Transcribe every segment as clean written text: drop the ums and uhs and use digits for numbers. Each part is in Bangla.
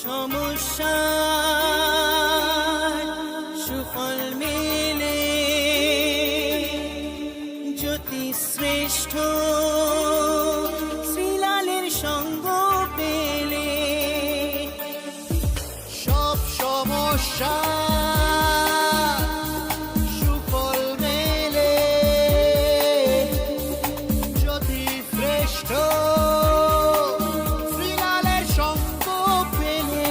সমস্যার সুফল মেলে জ্যোতি শ্রেষ্ঠ শ্রীলালের সঙ্গ পেলে। সব সমস্যা সুফল মেলে জ্যোতি শ্রেষ্ঠ শ্রীলালের সঙ্গ পেলে।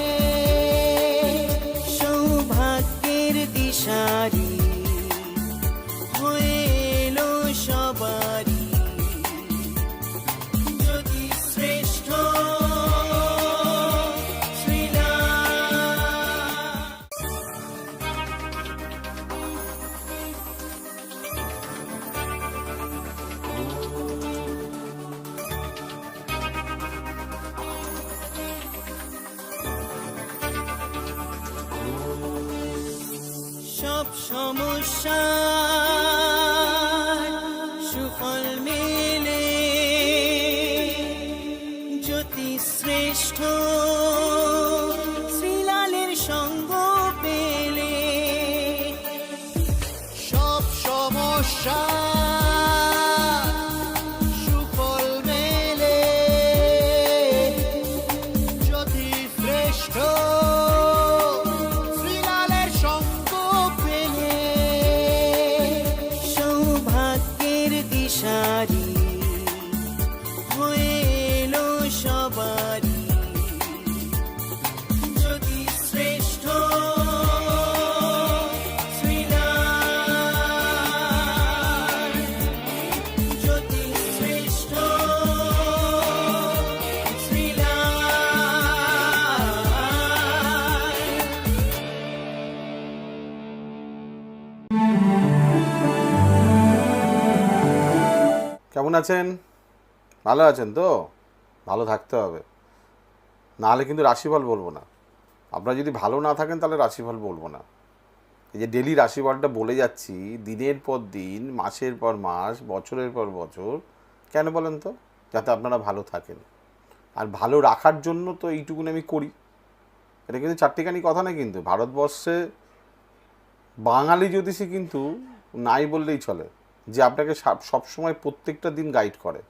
সৌভাগ্যের দিশারি হয়ে এলো সবারই জ্যোতি শ্রেষ্ঠ সব সমস্যার সুফল মেলে জ্যোতি শ্রেষ্ঠ শ্রীলালের সঙ্গ পেলে। সব সমস্যা সুফল মেলে জ্যোতি শ্রেষ্ঠ শ্রীলালের সঙ্গ পেলে। সৌভাগ্যের দিশারি হয়ে এলো সবারই জ্যোতি শ্রেষ্ঠ শ্রীলাল, জ্যোতি শ্রেষ্ঠ শ্রীলাল। কেমন আছেন? ভালো আছেন তো? ভালো থাকতে হবে, নাহলে কিন্তু রাশিফল বলবো না। আপনারা যদি ভালো না থাকেন তাহলে রাশিফল বলবো না। এই যে ডেলি রাশিফলটা বলে যাচ্ছি দিনের পর দিন, মাসের পর মাস, বছরের পর বছর, কেন বলেন তো? যাতে আপনারা ভালো থাকেন। আর ভালো রাখার জন্য তো এইটুকুনি আমি করি। এটা কিন্তু চারটিখানি কথা না, কিন্তু ভারতবর্ষে বাঙালি জ্যোতিষী কিন্তু নাই বললেই চলে, যে আপনাকে সবসময় প্রত্যেকটা দিন গাইড করে।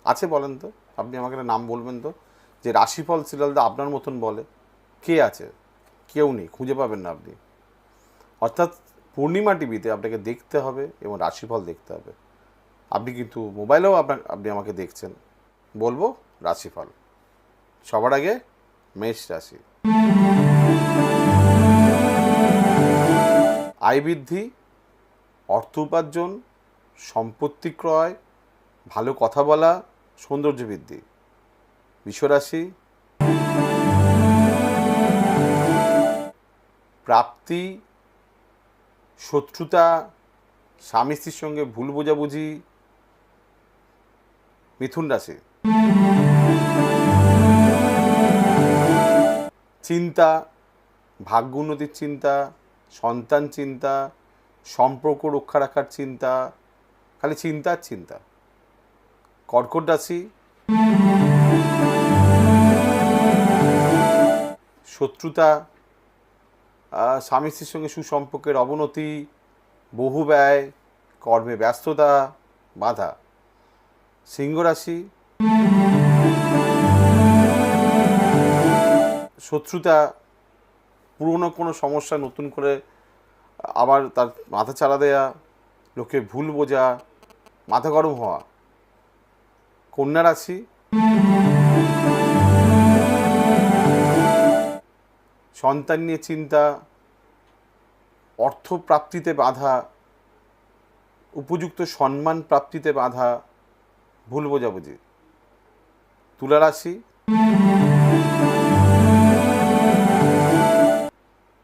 আছে বলেন তো? আপনি আমাকে একটা নাম বলবেন তো, যে রাশিফল শ্রীলালদা আপনার মতন বলে? কে আছে? কেউ নেই, খুঁজে পাবেন না আপনি। অর্থাৎ পূর্ণিমা টিভিতে আপনাকে দেখতে হবে এবং রাশিফল দেখতে হবে। আপনি কিন্তু মোবাইলেও আপনি আমাকে দেখছেন, বলবো রাশিফল। সবার আগে মেষ রাশি। আয় বৃদ্ধি, অর্থ উপার্জন, সম্পত্তি ক্রয়, ভালো কথা বলা, সৌন্দর্য বৃদ্ধি। বৃষরাশি। প্রাপ্তি, শত্রুতা, স্বামী স্ত্রীর সঙ্গে ভুল বোঝাবুঝি। মিথুন রাশি। চিন্তা, ভাগ্য উন্নতির চিন্তা, সন্তান চিন্তা, সম্পর্ক রক্ষা রাখার চিন্তা, খালি চিন্তা আর চিন্তা। কর্কট রাশি। শত্রুতা, স্বামী স্ত্রীর সঙ্গে সুসম্পর্কের অবনতি, বহু ব্যয়, কর্মে ব্যস্ততা, বাধা। সিংহ রাশি। শত্রুতা, পুরনো কোনো সমস্যা নতুন করে আবার তার মাথা চাড়া দেয়া, লোকে ভুল বোঝা, মাথা গরম হওয়া। কন্যা রাশি। সন্তান নিয়ে চিন্তা, অর্থ প্রাপ্তিতে বাধা, উপযুক্ত সম্মান প্রাপ্তিতে বাধা, ভুল বোঝাবুঝি। তুলা রাশি।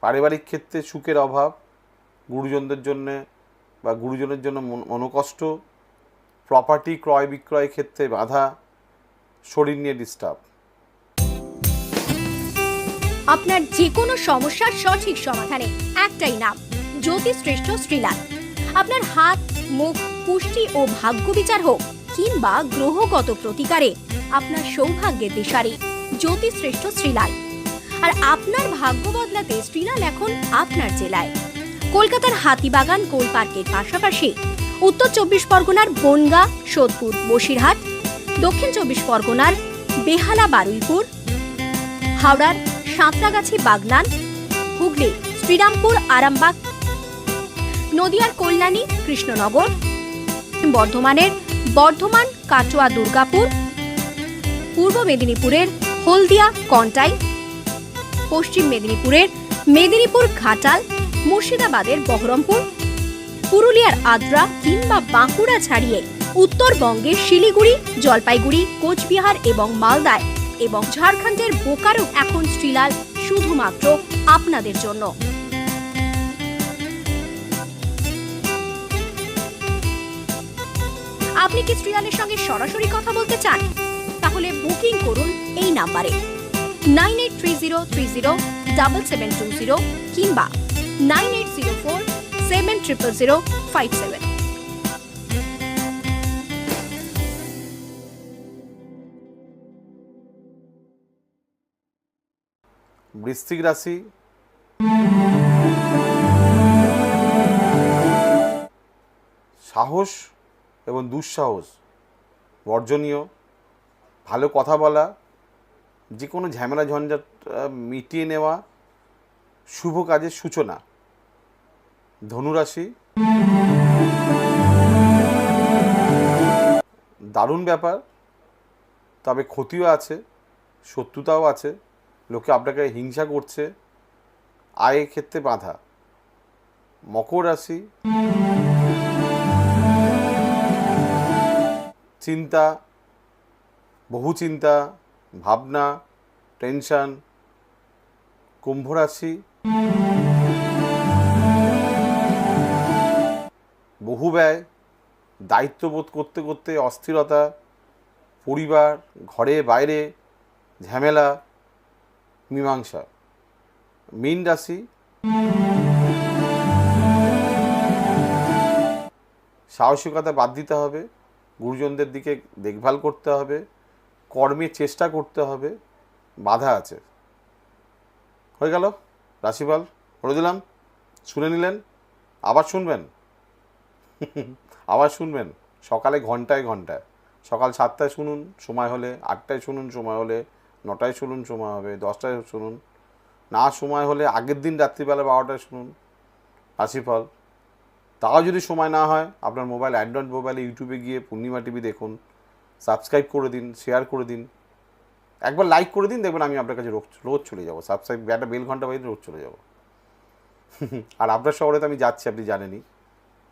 পারিবারিক ক্ষেত্রে সুখের অভাব, গুরুজনদের জন্যে বা গুরুজনের জন্য মনোকষ্ট, প্রপার্টি ক্রয় বিক্রয় ক্ষেত্রে বাধা, শরীর নিয়ে ডিস্টার্ব। আপনার যে কোনো সমস্যার সঠিক সমাধানে একটাই নাম, জ্যোতিশ্রেষ্ঠ শ্রীলাল। আপনার হাত, মুখ, পুষ্টি ও ভাগ্য বিচার হোক কিংবা গ্রহগত প্রতিকারে আপনার সৌভাগ্যের দিশারি জ্যোতিশ্রেষ্ঠ শ্রীলাল। আর আপনার ভাগ্য বদলাতে শ্রীলাল এখন আপনার জেলায়। কলকাতার হাতিবাগান কোল পার্কের পাশাপাশি উত্তর 24 পরগনার বনগাঁ, সোদপুর, বসিরহাট, দক্ষিণ 24 পরগনার বেহালা, বারুইপুর, হাওড়ার সাঁতরাগাছি, বাগনান, হুগলি শ্রীরামপুর, আরামবাগ, নদিয়ার কল্যাণী, কৃষ্ণনগর, বর্ধমানের বর্ধমান, কাটোয়া, দুর্গাপুর, পূর্ব মেদিনীপুরের হলদিয়া, কন্টাই, পশ্চিম মেদিনীপুরের মেদিনীপুর, ঘাটাল, মুর্শিদাবাদের বহরমপুর, পুরুলিয়ার আদ্রা কিংবা বাঁকুড়া ছাড়িয়ে উত্তরবঙ্গের শিলিগুড়ি, জলপাইগুড়ি, কোচবিহার এবং মালদায় এবং ঝাড়খণ্ডের বোকারো এখন শ্রীলাল শুধুমাত্র আপনাদের জন্য। আপনি কি শ্রীলালের সঙ্গে সরাসরি কথা বলতে চান? তাহলে বুকিং করুন এই নাম্বারে 9830307720 কিংবা 9804700057। বৃশ্চিক রাশি, সাহস এবং দুঃসাহস বর্জনীয়। ভালো কথা বলা, যে কোনো ঝামেলা ঝঞ্ঝাট মিটিয়ে নেওয়া, শুভ কাজের সূচনা। ধনুরাশি, দারুণ ব্যাপার, তবে ক্ষতিও আছে, শত্রুতাও আছে, লোকে আপনাকে হিংসা করছে, আয়ের ক্ষেত্রে বাধা। মকর রাশি, চিন্তা, বহু চিন্তা, ভাবনা, টেনশন। কুম্ভ রাশি, বহু ব্যয়, দায়িত্ববোধ করতে করতে অস্থিরতা, পরিবার, ঘরে বাইরে ঝামেলা, মীমাংসা। মীন রাশি, সাহসিকতা বাদ দিতে হবে, গুরুজনদের দিকে দেখভাল করতে হবে, কর্মের চেষ্টা করতে হবে, বাধা আছে। হয়ে গেল রাশিফল, বলে দিলাম, শুনে নিলেন, আবার শুনবেন আবার শুনবেন সকালে ঘন্টায় ঘন্টায়, সকাল 7টায় শুনুন সময় হলে, 8টায় শুনুন সময় হলে, 9টায় শুনুন সময় হবে, 10টায় শুনুন, না সময় হলে আগের দিন রাত্রিবেলা 12টায় শুনুন রাশিফল। তাও যদি সময় না হয়, আপনার মোবাইল, অ্যান্ড্রয়েড মোবাইলে ইউটিউবে গিয়ে পূর্ণিমা টিভি দেখুন, সাবস্ক্রাইব করে দিন, শেয়ার করে দিন, একবার লাইক করে দিন, দেখবেন আমি আপনার কাছে রোজ চলে যাবো। সাবস্ক্রাইব একটা বেল ঘন্টা বাজিয়ে রোজ চলে যাবো আর আপনার শহরে তো আমি যাচ্ছি, আপনি জানেনই,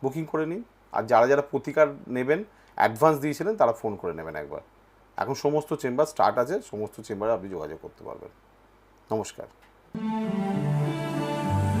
বুকিং করে নিন। আর যারা যারা প্রতিকার নেবেন, অ্যাডভান্স দিয়েছিলেন, তারা ফোন করে নেবেন একবার। এখন সমস্ত চেম্বার স্টার্ট আছে, সমস্ত চেম্বারে আপনি যোগাযোগ করতে পারবেন। নমস্কার।